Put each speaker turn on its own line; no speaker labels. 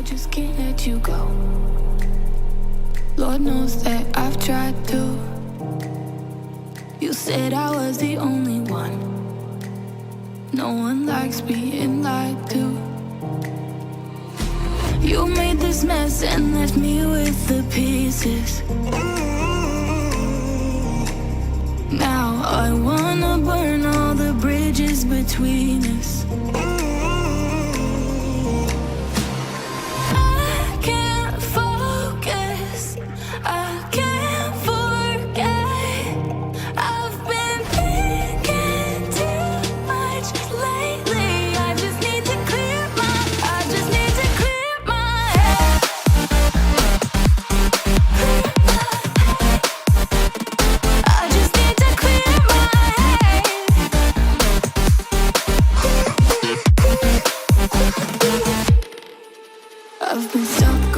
just can't let you go. Lord knows that I've tried to. You said I was the only one. No one likes being lied to. You made this mess and left me with the pieces. Now I wanna burn all the bridges between us. I can't focus, I can't forget. I've been thinking too much lately. I just need to clear my head. I just need to clear my head. I've been stuck